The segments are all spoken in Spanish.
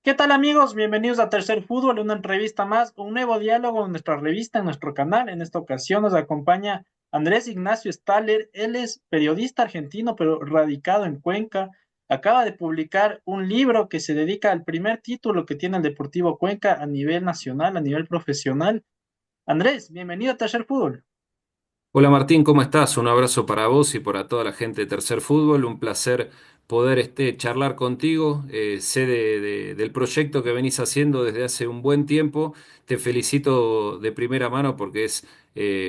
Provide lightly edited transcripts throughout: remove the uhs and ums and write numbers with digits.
¿Qué tal amigos? Bienvenidos a Tercer Fútbol, una entrevista más, un nuevo diálogo en nuestra revista, en nuestro canal. En esta ocasión nos acompaña Andrés Ignacio Staller. Él es periodista argentino, pero radicado en Cuenca. Acaba de publicar un libro que se dedica al primer título que tiene el Deportivo Cuenca a nivel nacional, a nivel profesional. Andrés, bienvenido a Tercer Fútbol. Hola Martín, ¿cómo estás? Un abrazo para vos y para toda la gente de Tercer Fútbol. Un placer poder charlar contigo. Sé del proyecto que venís haciendo desde hace un buen tiempo. Te felicito de primera mano porque es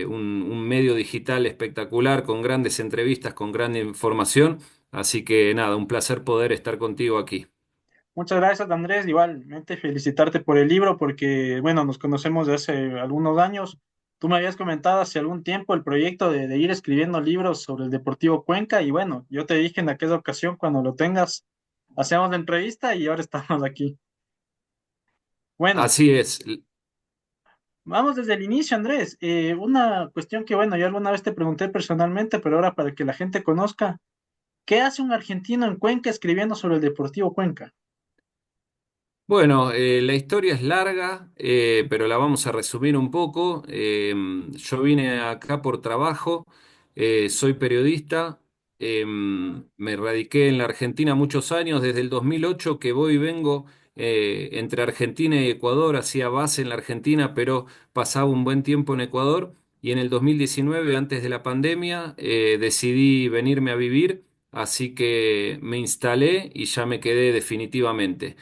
un medio digital espectacular, con grandes entrevistas, con gran información. Así que nada, un placer poder estar contigo aquí. Muchas gracias, Andrés. Igualmente felicitarte por el libro porque, bueno, nos conocemos de hace algunos años. Tú me habías comentado hace algún tiempo el proyecto de ir escribiendo libros sobre el Deportivo Cuenca y bueno, yo te dije en aquella ocasión, cuando lo tengas, hacemos la entrevista y ahora estamos aquí. Bueno, Así es. vamos desde el inicio, Andrés. Una cuestión que, bueno, yo alguna vez te pregunté personalmente, pero ahora para que la gente conozca, ¿qué hace un argentino en Cuenca escribiendo sobre el Deportivo Cuenca? Bueno, la historia es larga, pero la vamos a resumir un poco. Yo vine acá por trabajo, soy periodista, me radiqué en la Argentina muchos años, desde el 2008 que voy y vengo entre Argentina y Ecuador, hacía base en la Argentina, pero pasaba un buen tiempo en Ecuador. Y en el 2019, antes de la pandemia, decidí venirme a vivir, así que me instalé y ya me quedé definitivamente.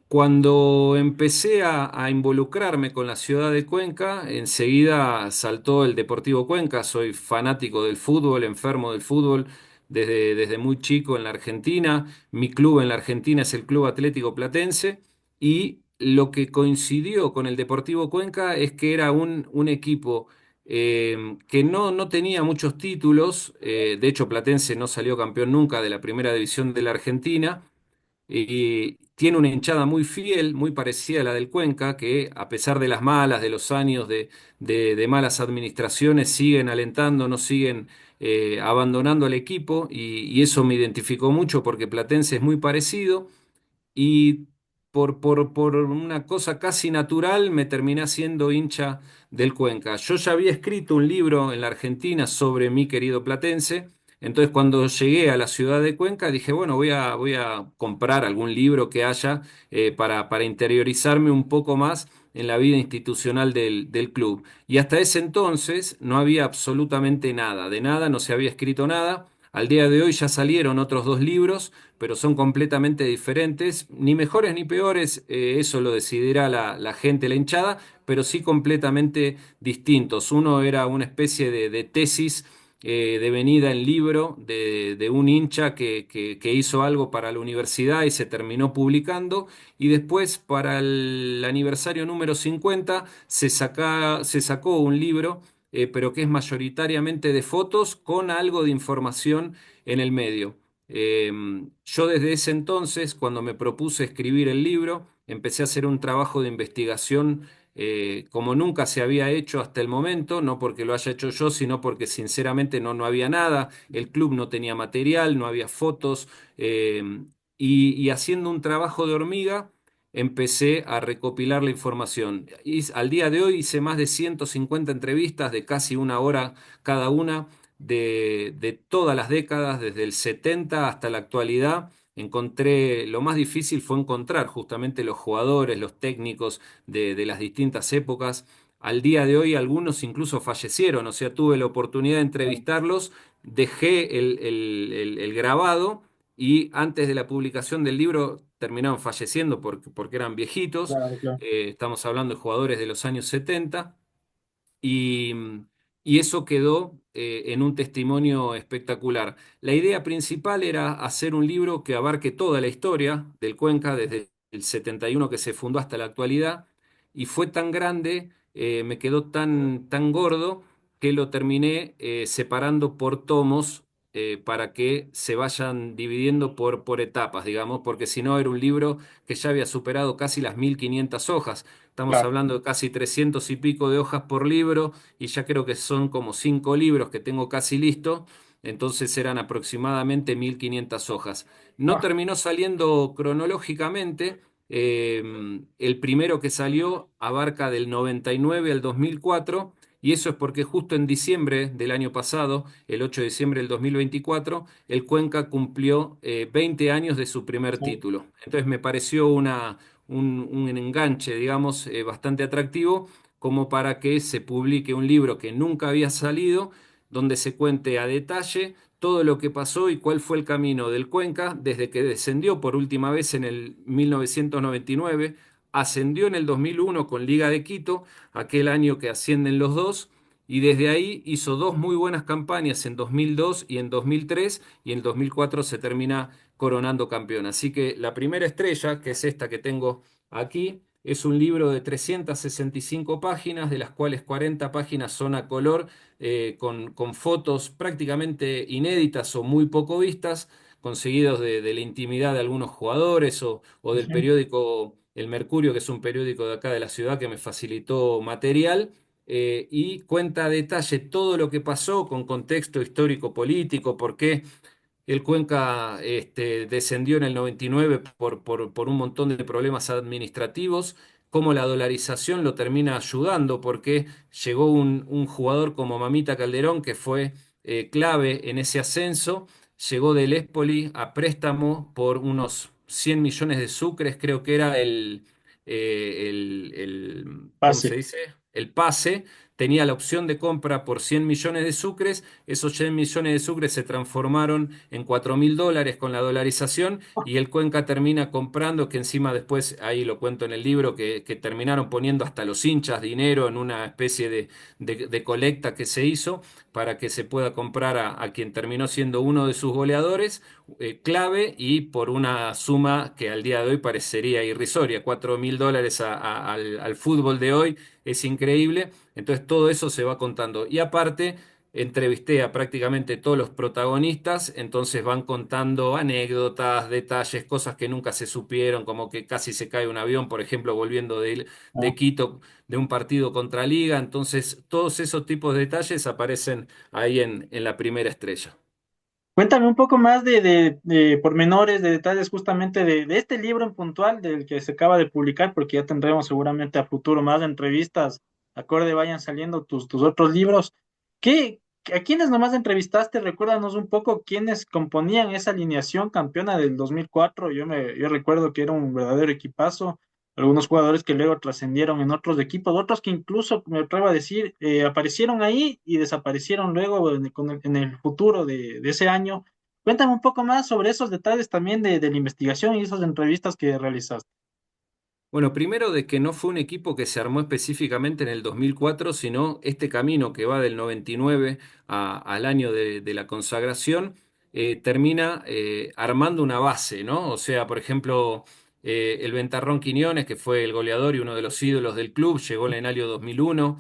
Cuando empecé a involucrarme con la ciudad de Cuenca, enseguida saltó el Deportivo Cuenca. Soy fanático del fútbol, enfermo del fútbol desde muy chico en la Argentina. Mi club en la Argentina es el Club Atlético Platense y lo que coincidió con el Deportivo Cuenca es que era un equipo que no tenía muchos títulos. De hecho, Platense no salió campeón nunca de la primera división de la Argentina y tiene una hinchada muy fiel, muy parecida a la del Cuenca, que a pesar de las malas, de los años de malas administraciones, siguen alentando, no siguen abandonando al equipo, y eso me identificó mucho porque Platense es muy parecido. Y por una cosa casi natural me terminé siendo hincha del Cuenca. Yo ya había escrito un libro en la Argentina sobre mi querido Platense, entonces cuando llegué a la ciudad de Cuenca dije, bueno, voy a comprar algún libro que haya para interiorizarme un poco más en la vida institucional del club. Y hasta ese entonces no había absolutamente nada, de nada, no se había escrito nada. Al día de hoy ya salieron otros dos libros, pero son completamente diferentes, ni mejores ni peores, eso lo decidirá la gente, la hinchada, pero sí completamente distintos. Uno era una especie de tesis devenida en libro de un hincha que hizo algo para la universidad y se terminó publicando, y después para el aniversario número 50 se sacó un libro. Pero que es mayoritariamente de fotos con algo de información en el medio. Eh, yo desde ese entonces, cuando me propuse escribir el libro, empecé a hacer un trabajo de investigación como nunca se había hecho hasta el momento, no porque lo haya hecho yo, sino porque sinceramente no había nada, el club no tenía material, no había fotos, y haciendo un trabajo de hormiga empecé a recopilar la información. Y al día de hoy hice más de 150 entrevistas de casi una hora cada una de todas las décadas, desde el 70 hasta la actualidad. Encontré, lo más difícil fue encontrar justamente los jugadores, los técnicos de las distintas épocas. Al día de hoy algunos incluso fallecieron, o sea, tuve la oportunidad de entrevistarlos, dejé el grabado y antes de la publicación del libro terminaron falleciendo porque eran viejitos. Claro, claro. Estamos hablando de jugadores de los años 70 y, y eso quedó en un testimonio espectacular. La idea principal era hacer un libro que abarque toda la historia del Cuenca, desde el 71 que se fundó hasta la actualidad, y fue tan grande, me quedó tan gordo, que lo terminé separando por tomos. Para que se vayan dividiendo por etapas, digamos, porque si no era un libro que ya había superado casi las 1500 hojas. Estamos Claro. hablando de casi 300 y pico de hojas por libro, y ya creo que son como 5 libros que tengo casi listos, entonces eran aproximadamente 1500 hojas. No Ah, terminó saliendo cronológicamente, El primero que salió abarca del 99 al 2004, y eso es porque justo en diciembre del año pasado, el 8 de diciembre del 2024, el Cuenca cumplió 20 años de su primer Sí, título. Entonces me pareció un enganche, digamos, bastante atractivo como para que se publique un libro que nunca había salido, donde se cuente a detalle todo lo que pasó y cuál fue el camino del Cuenca desde que descendió por última vez en el 1999, ascendió en el 2001 con Liga de Quito, aquel año que ascienden los dos, y desde ahí hizo dos muy buenas campañas en 2002 y en 2003, y en 2004 se termina coronando campeón. Así que la primera estrella, que es esta que tengo aquí, es un libro de 365 páginas, de las cuales 40 páginas son a color, con fotos prácticamente inéditas o muy poco vistas, conseguidos de la intimidad de algunos jugadores o del sí. periódico El Mercurio, que es un periódico de acá de la ciudad que me facilitó material. Y cuenta a detalle todo lo que pasó con contexto histórico político, por qué el Cuenca descendió en el 99 por un montón de problemas administrativos, cómo la dolarización lo termina ayudando, porque llegó un jugador como Mamita Calderón, que fue clave en ese ascenso, llegó del Espoli a préstamo por unos 100 millones de sucres, creo que era ¿cómo se Pase. dice? El pase. Tenía la opción de compra por 100 millones de sucres. Esos 100 millones de sucres se transformaron en $4.000 con la dolarización, y el Cuenca termina comprando, que encima después, ahí lo cuento en el libro, que terminaron poniendo hasta los hinchas dinero en una especie de colecta que se hizo para que se pueda comprar a quien terminó siendo uno de sus goleadores, clave, y por una suma que al día de hoy parecería irrisoria. $4.000 al fútbol de hoy es increíble. Entonces todo eso se va contando. Y aparte, entrevisté a prácticamente todos los protagonistas, entonces van contando anécdotas, detalles, cosas que nunca se supieron, como que casi se cae un avión, por ejemplo, volviendo de Quito, de un partido contra Liga. Entonces todos esos tipos de detalles aparecen ahí en la primera estrella. Cuéntame un poco más de pormenores, de detalles justamente de este libro en puntual del que se acaba de publicar, porque ya tendremos seguramente a futuro más entrevistas, acorde vayan saliendo tus otros libros. ¿A quiénes nomás entrevistaste? Recuérdanos un poco quiénes componían esa alineación campeona del 2004. Yo recuerdo que era un verdadero equipazo, algunos jugadores que luego trascendieron en otros equipos, otros que incluso, me atrevo a decir, aparecieron ahí y desaparecieron luego en el futuro de ese año. Cuéntame un poco más sobre esos detalles también de la investigación y esas entrevistas que realizaste. Bueno, primero de que no fue un equipo que se armó específicamente en el 2004, sino este camino que va del 99 al año de la consagración, termina armando una base, ¿no? O sea, por ejemplo, el Ventarrón Quiñones, que fue el goleador y uno de los ídolos del club, llegó en el año 2001.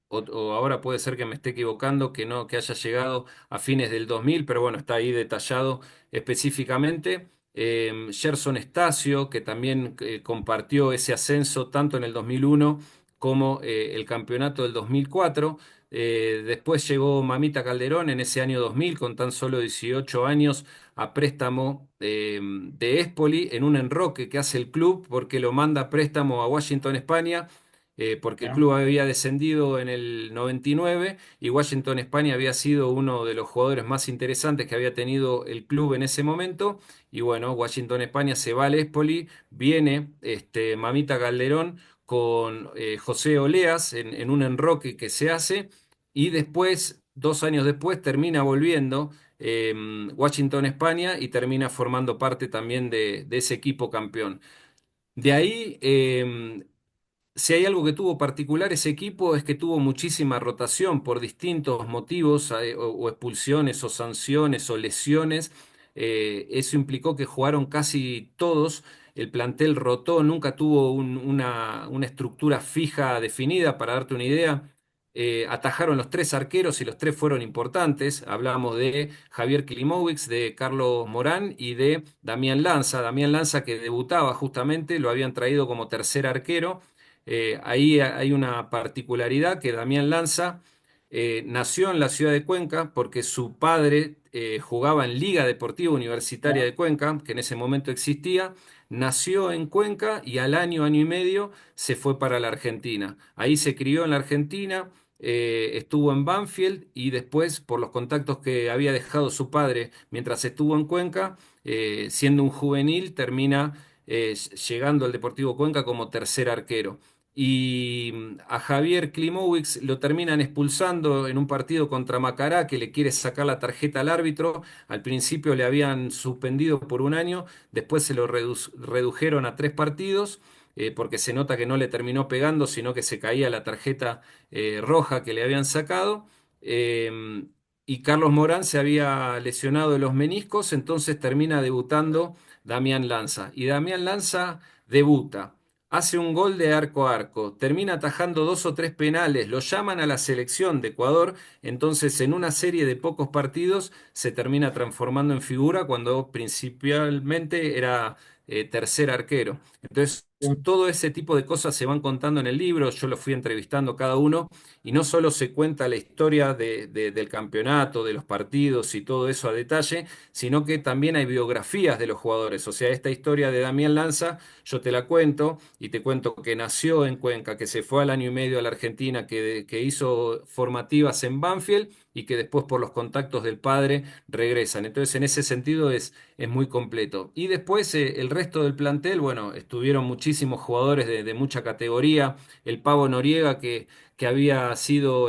O ahora puede ser que me esté equivocando, que no, que haya llegado a fines del 2000, pero bueno, está ahí detallado específicamente. Gerson Estacio, que también compartió ese ascenso tanto en el 2001 como el campeonato del 2004. Después llegó Mamita Calderón en ese año 2000 con tan solo 18 años a préstamo de Espoli en un enroque que hace el club porque lo manda a préstamo a Washington, España, porque el Ya, club había descendido en el 99 y Washington, España había sido uno de los jugadores más interesantes que había tenido el club en ese momento. Y bueno, Washington, España se va al Espoli, viene Mamita Calderón con José Oleas en un enroque que se hace, y después, 2 años después, termina volviendo Washington, España, y termina formando parte también de ese equipo campeón. De ahí, si hay algo que tuvo particular ese equipo es que tuvo muchísima rotación por distintos motivos, o expulsiones o sanciones o lesiones. Eso implicó que jugaron casi todos. El plantel rotó, nunca tuvo una estructura fija definida. Para darte una idea, atajaron los tres arqueros y los tres fueron importantes. Hablábamos de Javier Klimovic, de Carlos Morán y de Damián Lanza. Damián Lanza, que debutaba justamente, lo habían traído como tercer arquero. Ahí hay una particularidad, que Damián Lanza nació en la ciudad de Cuenca porque su padre jugaba en Liga Deportiva Universitaria ya, de Cuenca, que en ese momento existía. nació en Cuenca y al año, año y medio se fue para la Argentina. Ahí se crió en la Argentina, estuvo en Banfield y después, por los contactos que había dejado su padre mientras estuvo en Cuenca, siendo un juvenil, termina llegando al Deportivo Cuenca como tercer arquero. Y a Javier Klimowicz lo terminan expulsando en un partido contra Macará, que le quiere sacar la tarjeta al árbitro. Al principio le habían suspendido por un año, después se lo redujeron a 3 partidos, porque se nota que no le terminó pegando, sino que se caía la tarjeta roja que le habían sacado. Eh, y Carlos Morán se había lesionado de los meniscos, entonces termina debutando Damián Lanza. Y Damián Lanza debuta, hace un gol de arco a arco, termina atajando 2 o 3 penales, lo llaman a la selección de Ecuador, entonces en una serie de pocos partidos se termina transformando en figura cuando principalmente era tercer arquero. Entonces, todo ese tipo de cosas se van contando en el libro, yo lo fui entrevistando cada uno y no solo se cuenta la historia del campeonato, de los partidos y todo eso a detalle, sino que también hay biografías de los jugadores. O sea, esta historia de Damián Lanza, yo te la cuento y te cuento que nació en Cuenca, que se fue al año y medio a la Argentina, que hizo formativas en Banfield y que después por los contactos del padre regresan. Entonces, en ese sentido es muy completo. Y después el resto del plantel, bueno, estuvieron muchísimos jugadores de mucha categoría. El Pavo Noriega, que había sido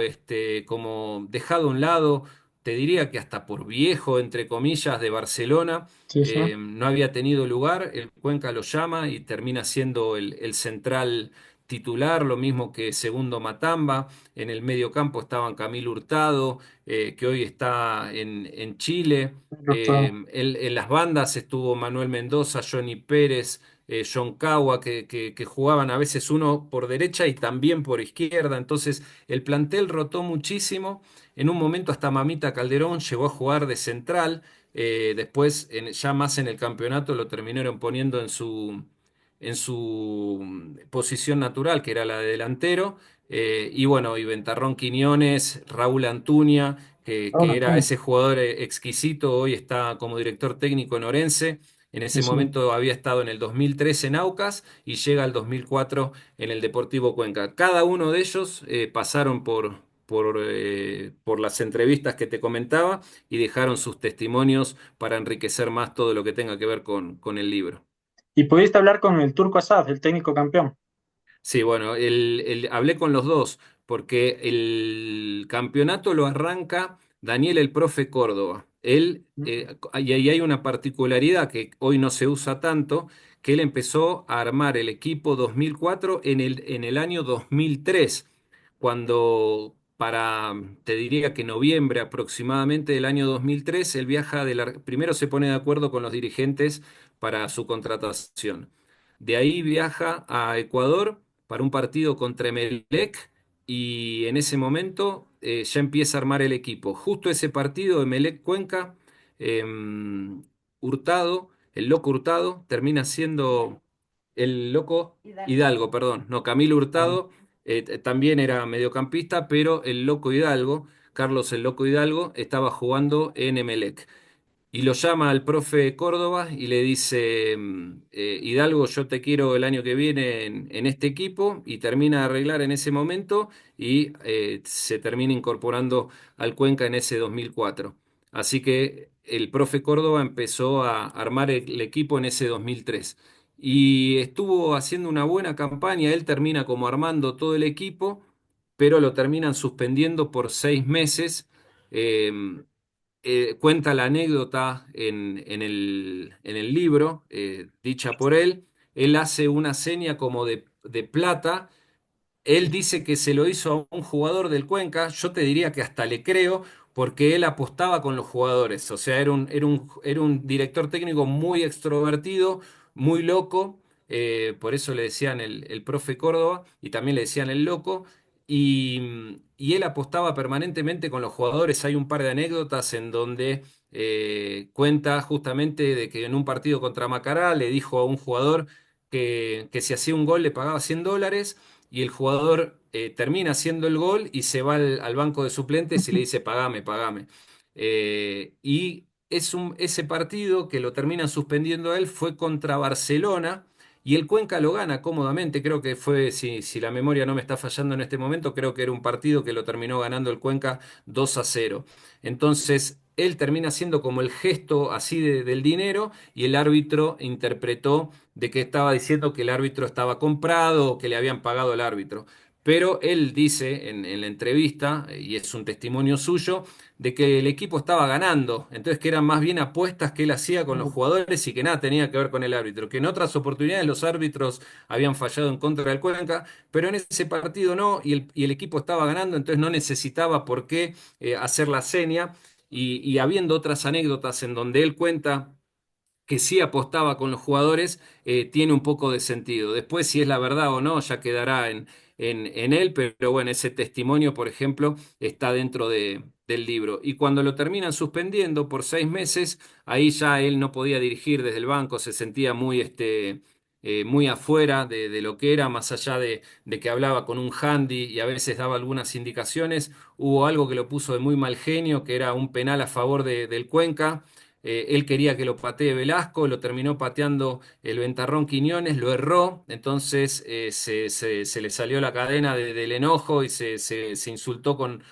como dejado a un lado, te diría que hasta por viejo, entre comillas, de Barcelona, Sí, sí, no había tenido lugar, el Cuenca lo llama y termina siendo el central titular, lo mismo que Segundo Matamba, en el medio campo estaban Camilo Hurtado, que hoy está en Chile, doctor. en las bandas estuvo Manuel Mendoza, Johnny Pérez, John Cagua, que jugaban a veces uno por derecha y también por izquierda. Entonces el plantel rotó muchísimo. En un momento hasta Mamita Calderón llegó a jugar de central. Después, ya más en el campeonato, lo terminaron poniendo en su posición natural, que era la de delantero. Y bueno, y Ventarrón Quiñones, Raúl Antuña, que Ahora, era ese jugador exquisito, hoy está como director técnico en Orense. En sí, ese sí. momento había estado en el 2003 en Aucas y llega al 2004 en el Deportivo Cuenca. Cada uno de ellos pasaron por las entrevistas que te comentaba y dejaron sus testimonios para enriquecer más todo lo que tenga que ver con el libro. ¿Y pudiste hablar con el Turco Asad, el técnico campeón? Sí, bueno, hablé con los dos, porque el campeonato lo arranca Daniel el Profe Córdoba. Él, y ahí hay una particularidad que hoy no se usa tanto, que él empezó a armar el equipo 2004 en el año 2003, cuando te diría que noviembre aproximadamente del año 2003, él viaja primero se pone de acuerdo con los dirigentes para su contratación. De ahí viaja a Ecuador para un partido contra Emelec y en ese momento ya empieza a armar el equipo. Justo ese partido, Emelec Cuenca, eh, Hurtado, el loco Hurtado, termina siendo el loco Hidalgo, perdón, no, Camilo Ah, Hurtado también era mediocampista, pero el loco Hidalgo, Carlos el loco Hidalgo, estaba jugando en Emelec. Y lo llama al profe Córdoba y le dice, Hidalgo, yo te quiero el año que viene en este equipo, y termina de arreglar en ese momento y se termina incorporando al Cuenca en ese 2004. Así que el profe Córdoba empezó a armar el equipo en ese 2003 y estuvo haciendo una buena campaña. Él termina como armando todo el equipo, pero lo terminan suspendiendo por 6 meses. Em, Cuenta la anécdota en el libro, dicha por él. Él hace una seña como de plata. Él dice que se lo hizo a un jugador del Cuenca. Yo te diría que hasta le creo, porque él apostaba con los jugadores. O sea, era un director técnico muy extrovertido, muy loco. Por eso le decían el profe Córdoba y también le decían el loco. Y él apostaba permanentemente con los jugadores. Hay un par de anécdotas en donde cuenta justamente de que en un partido contra Macará le dijo a un jugador que si hacía un gol le pagaba $100, y el jugador termina haciendo el gol y se va al banco de suplentes y le dice, pagame, pagame. Y ese partido que lo terminan suspendiendo a él fue contra Barcelona y el Cuenca lo gana cómodamente. Creo que fue, si la memoria no me está fallando en este momento, creo que era un partido que lo terminó ganando el Cuenca 2-0. Entonces, él termina siendo como el gesto así del dinero y el árbitro interpretó de que estaba diciendo que el árbitro estaba comprado o que le habían pagado al árbitro. Pero él dice en la entrevista, y es un testimonio suyo, de que el equipo estaba ganando, entonces que eran más bien apuestas que él hacía con los jugadores y que nada tenía que ver con el árbitro, que en otras oportunidades los árbitros habían fallado en contra del Cuenca, pero en ese partido no, y el equipo estaba ganando, entonces no necesitaba por qué hacer la seña, y habiendo otras anécdotas en donde él cuenta que sí apostaba con los jugadores, tiene un poco de sentido. Después, si es la verdad o no, ya quedará en él, pero bueno, ese testimonio, por ejemplo, está dentro del libro. Y cuando lo terminan suspendiendo por 6 meses, ahí ya él no podía dirigir desde el banco, se sentía muy afuera de lo que era, más allá de que hablaba con un handy y a veces daba algunas indicaciones. Hubo algo que lo puso de muy mal genio, que era un penal a favor del Cuenca. Él quería que lo patee Velasco, lo terminó pateando el Ventarrón Quiñones, lo erró, entonces se le salió la cadena del enojo y se insultó con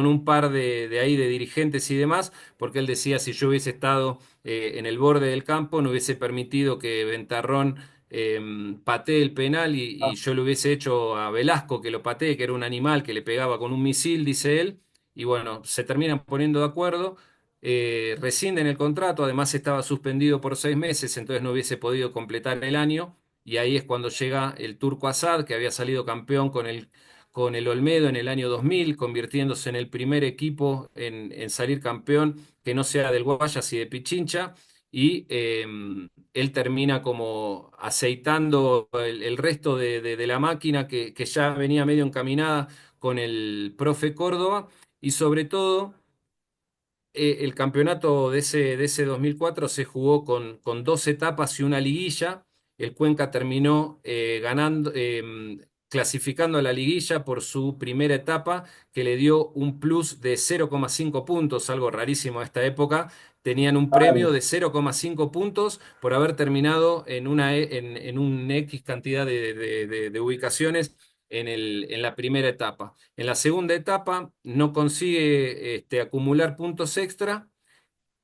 un par de ahí de dirigentes y demás, porque él decía, si yo hubiese estado en el borde del campo, no hubiese permitido que Ventarrón patee el penal y yo le hubiese hecho a Velasco que lo patee, que era un animal que le pegaba con un misil, dice él, y bueno, se terminan poniendo de acuerdo, rescinden el contrato, además estaba suspendido por 6 meses, entonces no hubiese podido completar el año, y ahí es cuando llega el Turco Asad, que había salido campeón con el Olmedo en el año 2000, convirtiéndose en el primer equipo en salir campeón que no sea del Guayas y de Pichincha, y él termina como aceitando el resto de la máquina que ya venía medio encaminada con el profe Córdoba, y sobre todo el campeonato de ese 2004 se jugó con 2 etapas y una liguilla. El Cuenca terminó clasificando a la liguilla por su primera etapa, que le dio un plus de 0,5 puntos, algo rarísimo a esta época. Tenían un premio de 0,5 puntos por haber terminado en un X cantidad de ubicaciones en la primera etapa. En la segunda etapa no consigue acumular puntos extra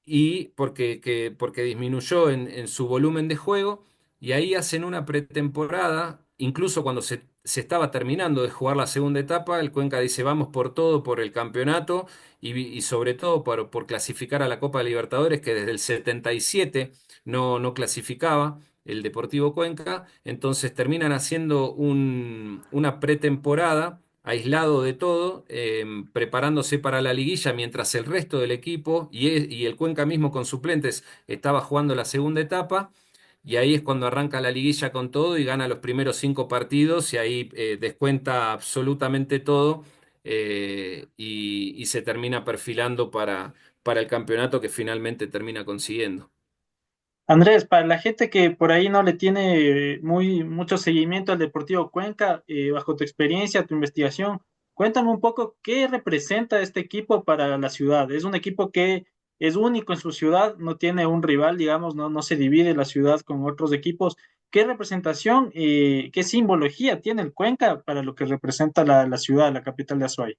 y porque disminuyó en su volumen de juego, y ahí hacen una pretemporada, incluso cuando se estaba terminando de jugar la segunda etapa, el Cuenca dice vamos por todo, por el campeonato y sobre todo por clasificar a la Copa Libertadores, que desde el 77 no clasificaba el Deportivo Cuenca, entonces terminan haciendo una pretemporada aislado de todo, preparándose para la liguilla, mientras el resto del equipo y el Cuenca mismo con suplentes estaba jugando la segunda etapa, y ahí es cuando arranca la liguilla con todo y gana los primeros 5 partidos, y ahí descuenta absolutamente todo, y se termina perfilando para el campeonato que finalmente termina consiguiendo. Andrés, para la gente que por ahí no le tiene mucho seguimiento al Deportivo Cuenca, bajo tu experiencia, tu investigación, cuéntame un poco qué representa este equipo para la ciudad. Es un equipo que es único en su ciudad, no tiene un rival, digamos, no se divide la ciudad con otros equipos. ¿Qué representación, qué simbología tiene el Cuenca para lo que representa la ciudad, la capital de Azuay?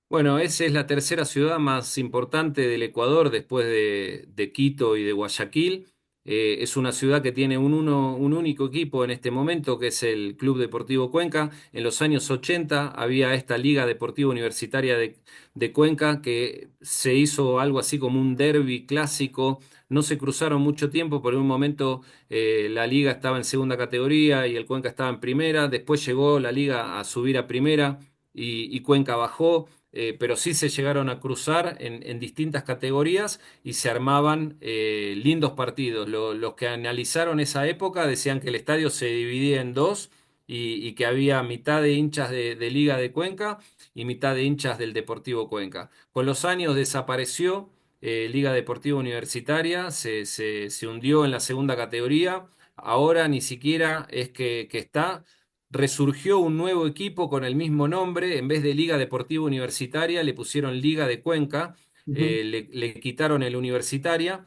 Bueno, esa es la tercera ciudad más importante del Ecuador después de Quito y de Guayaquil. Es una ciudad que tiene un único equipo en este momento, que es el Club Deportivo Cuenca. En los años 80 había esta Liga Deportiva Universitaria de Cuenca, que se hizo algo así como un derbi clásico. No se cruzaron mucho tiempo, por un momento la liga estaba en segunda categoría y el Cuenca estaba en primera. Después llegó la liga a subir a primera y Cuenca bajó, pero sí se llegaron a cruzar en distintas categorías y se armaban lindos partidos. Los que analizaron esa época decían que el estadio se dividía en dos, y que había mitad de hinchas de Liga de Cuenca y mitad de hinchas del Deportivo Cuenca. Con los años desapareció Liga Deportiva Universitaria, se hundió en la segunda categoría. Ahora ni siquiera es que está. Resurgió un nuevo equipo con el mismo nombre, en vez de Liga Deportiva Universitaria le pusieron Liga de Cuenca, Ujú. le quitaron el Universitaria.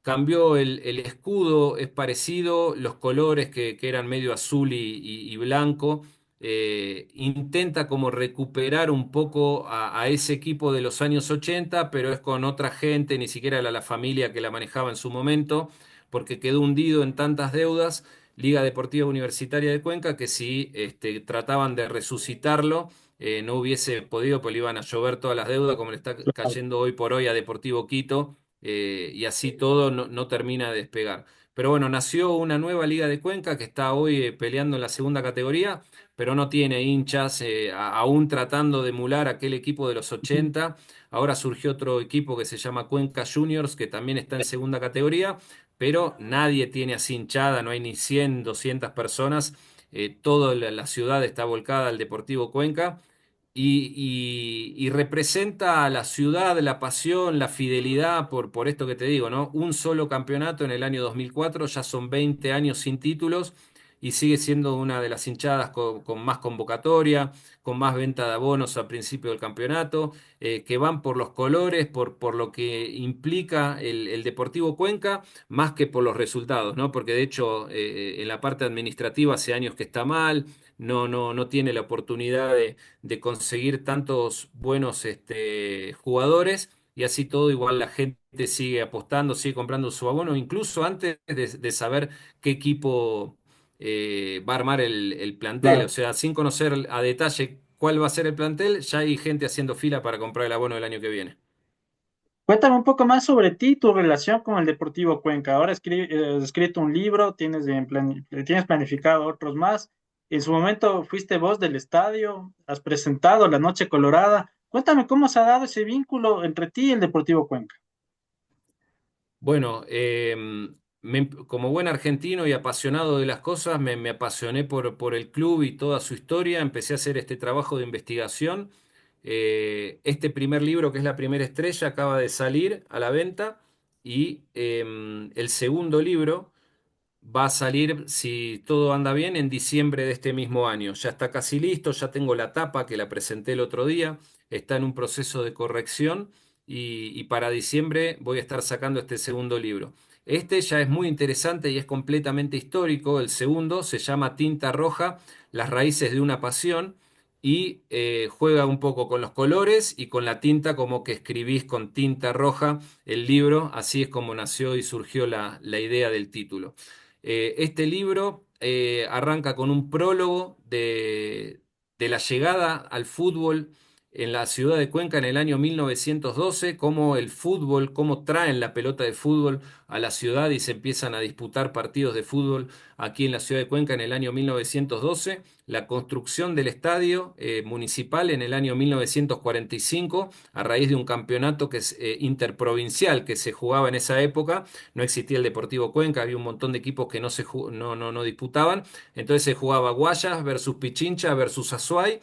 Cambió el escudo, es parecido, los colores que eran medio azul y blanco. Intenta como recuperar un poco a ese equipo de los años 80, pero es con otra gente, ni siquiera era la familia que la manejaba en su momento, porque quedó hundido en tantas deudas. Liga Deportiva Universitaria de Cuenca, que si trataban de resucitarlo, no hubiese podido, pues le iban a llover todas las deudas, como le está Claro. cayendo hoy por hoy a Deportivo Quito, y así todo no termina de despegar. Pero bueno, nació una nueva Liga de Cuenca que está hoy peleando en la segunda categoría, pero no tiene hinchas, aún tratando de emular aquel equipo de los Ujú. 80. Ahora surgió otro equipo que se llama Cuenca Juniors, que también está en segunda categoría, pero nadie tiene así hinchada, no hay ni 100, 200 personas. Toda la ciudad está volcada al Deportivo Cuenca y representa a la ciudad, la pasión, la fidelidad por esto que te digo, ¿no? Un solo campeonato en el año 2004, ya son 20 años sin títulos y sigue siendo una de las hinchadas con más convocatoria, con más venta de abonos al principio del campeonato, que van por los colores, por lo que implica el Deportivo Cuenca, más que por los resultados, ¿no? Porque de hecho en la parte administrativa hace años que está mal, no tiene la oportunidad de conseguir tantos buenos jugadores y así todo igual la gente sigue apostando, sigue comprando su abono, incluso antes de saber qué equipo va a armar el plantel, o Claro. sea, sin conocer a detalle cuál va a ser el plantel, ya hay gente haciendo fila para comprar el abono del año que viene. Cuéntame un poco más sobre ti, tu relación con el Deportivo Cuenca. Ahora has escrito un libro, tienes planificado otros más. En su momento fuiste voz del estadio, has presentado La Noche Colorada. Cuéntame cómo se ha dado ese vínculo entre ti y el Deportivo Cuenca. Bueno, como buen argentino y apasionado de las cosas, me apasioné por el club y toda su historia. Empecé a hacer este trabajo de investigación. Este primer libro, que es La Primera Estrella, acaba de salir a la venta y el segundo libro va a salir, si todo anda bien, en diciembre de este mismo año. Ya está casi listo, ya tengo la tapa que la presenté el otro día, está en un proceso de corrección y para diciembre voy a estar sacando este segundo libro. Este ya es muy interesante y es completamente histórico. El segundo se llama Tinta Roja, las raíces de una pasión. Y juega un poco con los colores y con la tinta, como que escribís con tinta roja el libro. Así es como nació y surgió la idea del título. Este libro arranca con un prólogo de la llegada al fútbol en la ciudad de Cuenca en el año 1912, cómo el fútbol, cómo traen la pelota de fútbol a la ciudad y se empiezan a disputar partidos de fútbol aquí en la ciudad de Cuenca en el año 1912, la construcción del estadio municipal en el año 1945 a raíz de un campeonato que es interprovincial que se jugaba en esa época. No existía el Deportivo Cuenca, había un montón de equipos que no disputaban, entonces se jugaba Guayas versus Pichincha versus Azuay.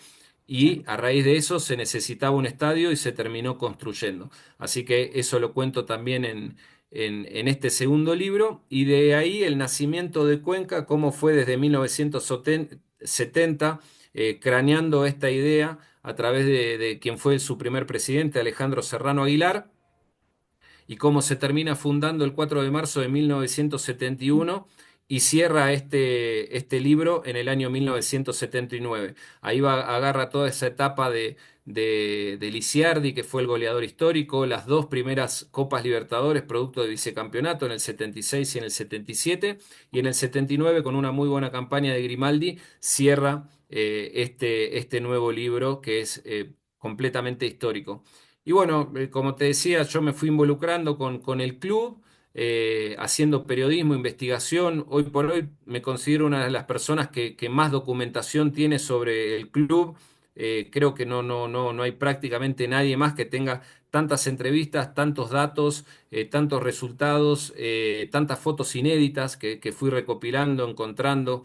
Y a raíz de eso se necesitaba un estadio y se terminó construyendo. Así que eso lo cuento también en este segundo libro. Y de ahí el nacimiento de Cuenca, cómo fue desde 1970, craneando esta idea a través de quien fue su primer presidente, Alejandro Serrano Aguilar, y cómo se termina fundando el 4 de marzo de 1971 y cierra este libro en el año 1979. Ahí agarra toda esa etapa de Lisiardi, que fue el goleador histórico, las dos primeras Copas Libertadores, producto de vicecampeonato en el 76 y en el 77, y en el 79, con una muy buena campaña de Grimaldi, cierra este nuevo libro que es completamente histórico. Y bueno, como te decía, yo me fui involucrando con el club, haciendo periodismo, investigación. Hoy por hoy me considero una de las personas que más documentación tiene sobre el club. Creo que no hay prácticamente nadie más que tenga tantas entrevistas, tantos datos, tantos resultados, tantas fotos inéditas que fui recopilando, encontrando.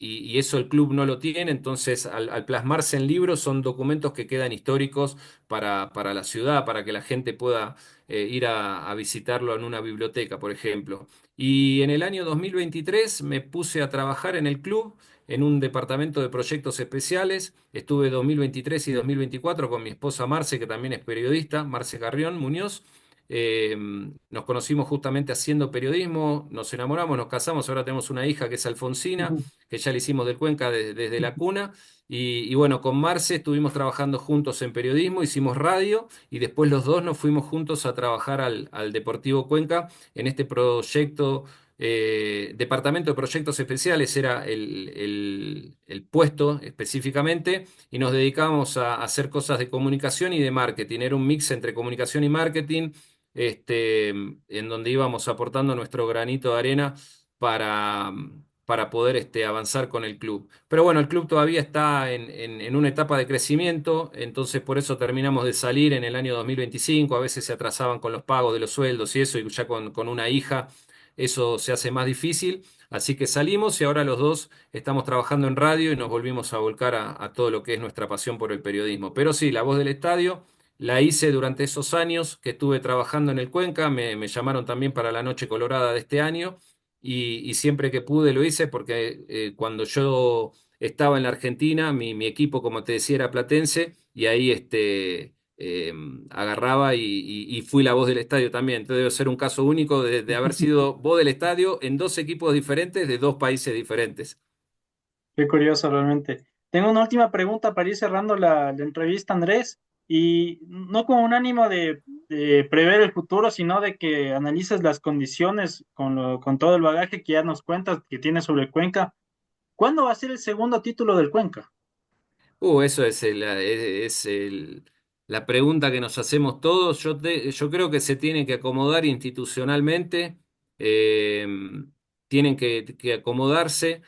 Y eso el club no lo tiene, entonces al plasmarse en libros son documentos que quedan históricos para la ciudad, para que la gente pueda ir a visitarlo en una biblioteca, por ejemplo. Y en el año 2023 me puse a trabajar en el club, en un departamento de proyectos especiales. Estuve 2023 y 2024 con mi esposa Marce, que también es periodista, Marce Carrión Muñoz. Eh, Nos conocimos justamente haciendo periodismo, nos enamoramos, nos casamos, ahora tenemos una hija que es Alfonsina, Ujú. que ya le hicimos del Cuenca desde la cuna. Y bueno, con Marce estuvimos trabajando juntos en periodismo, hicimos radio y después los dos nos fuimos juntos a trabajar al Deportivo Cuenca en este proyecto, Departamento de Proyectos Especiales era el puesto específicamente, y nos dedicábamos a hacer cosas de comunicación y de marketing. Era un mix entre comunicación y marketing, en donde íbamos aportando nuestro granito de arena para, para poder avanzar con el club. Pero bueno, el club todavía está en una etapa de crecimiento, entonces por eso terminamos de salir en el año 2025. A veces se atrasaban con los pagos de los sueldos y eso, y ya con una hija eso se hace más difícil. Así que salimos y ahora los dos estamos trabajando en radio y nos volvimos a volcar a todo lo que es nuestra pasión por el periodismo. Pero sí, la voz del estadio la hice durante esos años que estuve trabajando en el Cuenca. Me llamaron también para la Noche Colorada de este año y siempre que pude lo hice porque cuando yo estaba en la Argentina, mi equipo, como te decía, era Platense y ahí agarraba y fui la voz del estadio también. Entonces debe ser un caso único de haber sido voz del estadio en dos equipos diferentes de dos países diferentes. Qué curioso realmente. Tengo una última pregunta para ir cerrando la entrevista, Andrés, y no con un ánimo de prever el futuro, sino de que analices las condiciones con todo el bagaje que ya nos cuentas que tienes sobre el Cuenca. ¿Cuándo va a ser el segundo título del Cuenca? Eso la pregunta que nos hacemos todos. Yo creo que se tiene que acomodar institucionalmente, eh, tienen que acomodarse.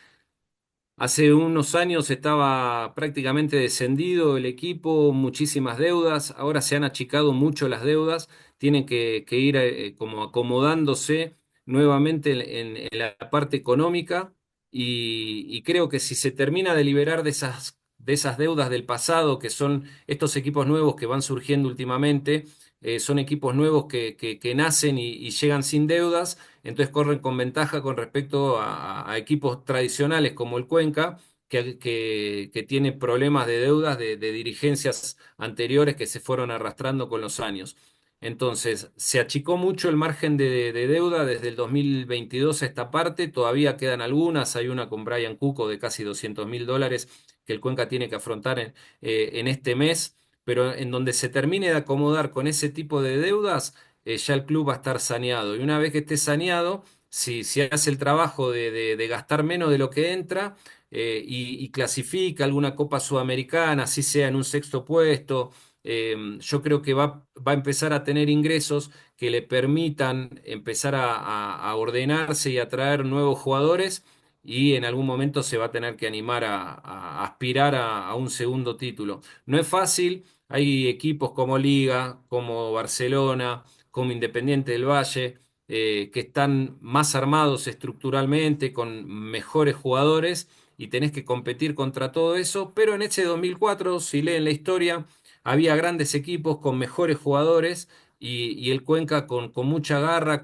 Hace unos años estaba prácticamente descendido el equipo, muchísimas deudas, ahora se han achicado mucho las deudas, tienen que ir como acomodándose nuevamente en la parte económica, y creo que si se termina de liberar de esas deudas del pasado, que son estos equipos nuevos que van surgiendo últimamente, son equipos nuevos que nacen y llegan sin deudas, entonces corren con ventaja con respecto a equipos tradicionales como el Cuenca, que tiene problemas de deudas de dirigencias anteriores que se fueron arrastrando con los años. Entonces, se achicó mucho el margen de deuda desde el 2022 a esta parte, todavía quedan algunas, hay una con Brian Cuco de casi $200.000 que el Cuenca tiene que afrontar en este mes, pero en donde se termine de acomodar con ese tipo de deudas, ya el club va a estar saneado. Y una vez que esté saneado, si hace el trabajo de gastar menos de lo que entra, y clasifica alguna Copa Sudamericana, así sea en un sexto puesto, yo creo que va a empezar a tener ingresos que le permitan empezar a ordenarse y a traer nuevos jugadores. Y en algún momento se va a tener que animar a aspirar a un segundo título. No es fácil, hay equipos como Liga, como Barcelona, como Independiente del Valle, que están más armados estructuralmente, con mejores jugadores, y tenés que competir contra todo eso. Pero en ese 2004, si leen la historia, había grandes equipos con mejores jugadores, y el Cuenca con mucha garra,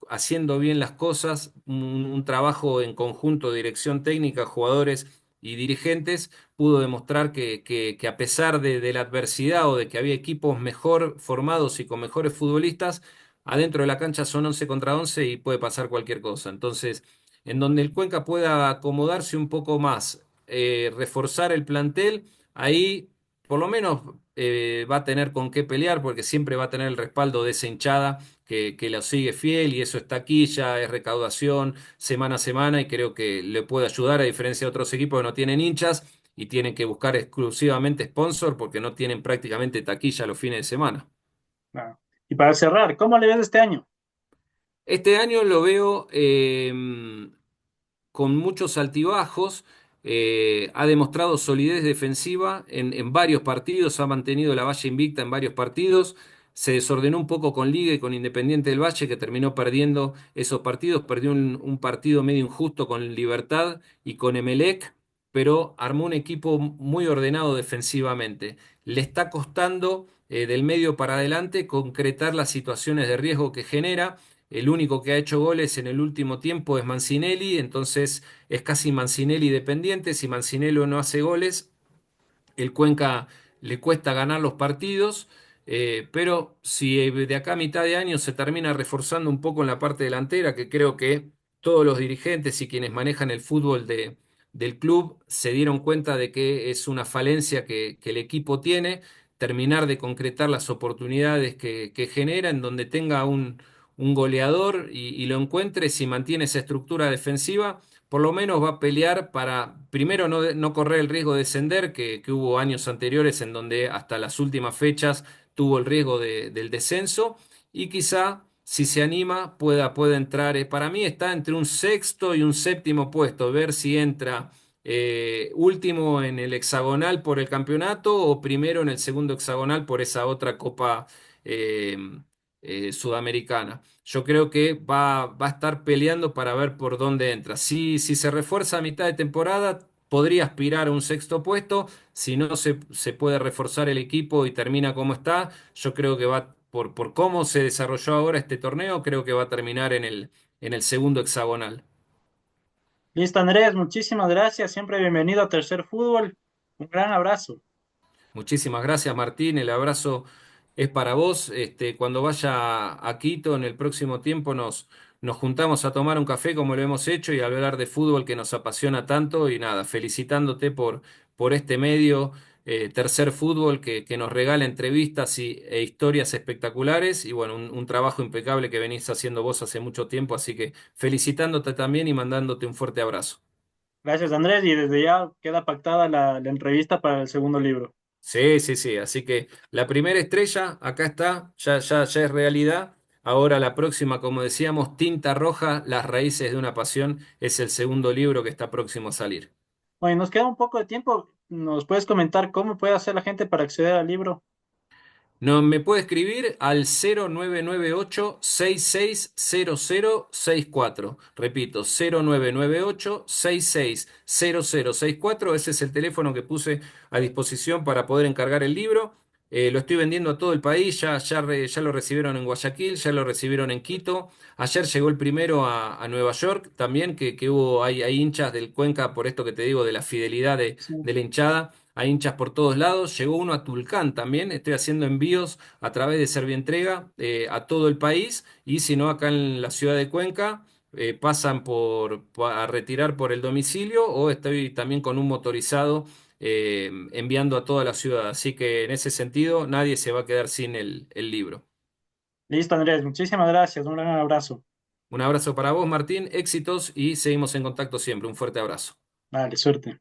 haciendo bien las cosas, un trabajo en conjunto, dirección técnica, jugadores y dirigentes, pudo demostrar que a pesar de la adversidad o de que había equipos mejor formados y con mejores futbolistas, adentro de la cancha son 11 contra 11 y puede pasar cualquier cosa. Entonces, en donde el Cuenca pueda acomodarse un poco más, reforzar el plantel, ahí por lo menos va a tener con qué pelear, porque siempre va a tener el respaldo de esa hinchada que lo sigue fiel, y eso es taquilla, es recaudación semana a semana, y creo que le puede ayudar, a diferencia de otros equipos que no tienen hinchas y tienen que buscar exclusivamente sponsor porque no tienen prácticamente taquilla los fines de semana. Claro. Y para cerrar, ¿cómo le ves este año? Este año lo veo con muchos altibajos. Ha demostrado solidez defensiva en varios partidos, ha mantenido la valla invicta en varios partidos. Se desordenó un poco con Liga y con Independiente del Valle, que terminó perdiendo esos partidos. Perdió un partido medio injusto con Libertad y con Emelec, pero armó un equipo muy ordenado defensivamente. Le está costando del medio para adelante concretar las situaciones de riesgo que genera. el único que ha hecho goles en el último tiempo es Mancinelli, entonces es casi Mancinelli dependiente. Si Mancinelli no hace goles, el Cuenca le cuesta ganar los partidos, pero si de acá a mitad de año se termina reforzando un poco en la parte delantera, que creo que todos los dirigentes y quienes manejan el fútbol del club se dieron cuenta de que es una falencia que el equipo tiene, terminar de concretar las oportunidades que genera, en donde tenga un goleador y lo encuentre, si mantiene esa estructura defensiva por lo menos va a pelear para, primero, no correr el riesgo de descender, que hubo años anteriores en donde hasta las últimas fechas tuvo el riesgo del descenso, y quizá, si se anima, pueda entrar. Para mí está entre un sexto y un séptimo puesto, ver si entra último en el hexagonal por el campeonato o primero en el segundo hexagonal por esa otra copa eh, sudamericana. Yo creo que va a estar peleando para ver por dónde entra. Si se refuerza a mitad de temporada, podría aspirar a un sexto puesto. Si no se puede reforzar el equipo y termina como está, yo creo que va, por cómo se desarrolló ahora este torneo, creo que va a terminar en el segundo hexagonal. Listo, Andrés, muchísimas gracias. Siempre bienvenido a Tercer Fútbol. Un gran abrazo. Muchísimas gracias, Martín. El abrazo es para vos. Cuando vaya a Quito en el próximo tiempo nos juntamos a tomar un café como lo hemos hecho y a hablar de fútbol que nos apasiona tanto. Y nada, felicitándote por este medio, Tercer Fútbol, que nos regala entrevistas e historias espectaculares. Y bueno, un trabajo impecable que venís haciendo vos hace mucho tiempo. Así que felicitándote también y mandándote un fuerte abrazo. Gracias, Andrés, y desde ya queda pactada la entrevista para el segundo libro. Sí, sí, sí. Así que la primera estrella, acá está, ya es realidad. Ahora la próxima, como decíamos, Tinta Roja, Las raíces de una pasión, es el segundo libro que está próximo a salir. Bueno, nos queda un poco de tiempo. ¿Nos puedes comentar cómo puede hacer la gente para acceder al libro? No, me puede escribir al 0998-660064. Repito, 0998-660064. Ese es el teléfono que puse a disposición para poder encargar el libro. Lo estoy vendiendo a todo el país. Ya lo recibieron en Guayaquil, ya lo recibieron en Quito. Ayer llegó el primero a Nueva York también, que hay hinchas del Cuenca, por esto que te digo, de la fidelidad Sí. de la hinchada. Hay hinchas por todos lados. Llegó uno a Tulcán también. Estoy haciendo envíos a través de Servientrega a todo el país. Y si no, acá en la ciudad de Cuenca, pasan a retirar por el domicilio o estoy también con un motorizado enviando a toda la ciudad. Así que en ese sentido, nadie se va a quedar sin el libro. Listo, Andrés, muchísimas gracias. Un gran abrazo. Un abrazo para vos, Martín. Éxitos y seguimos en contacto siempre. Un fuerte abrazo. Vale, suerte.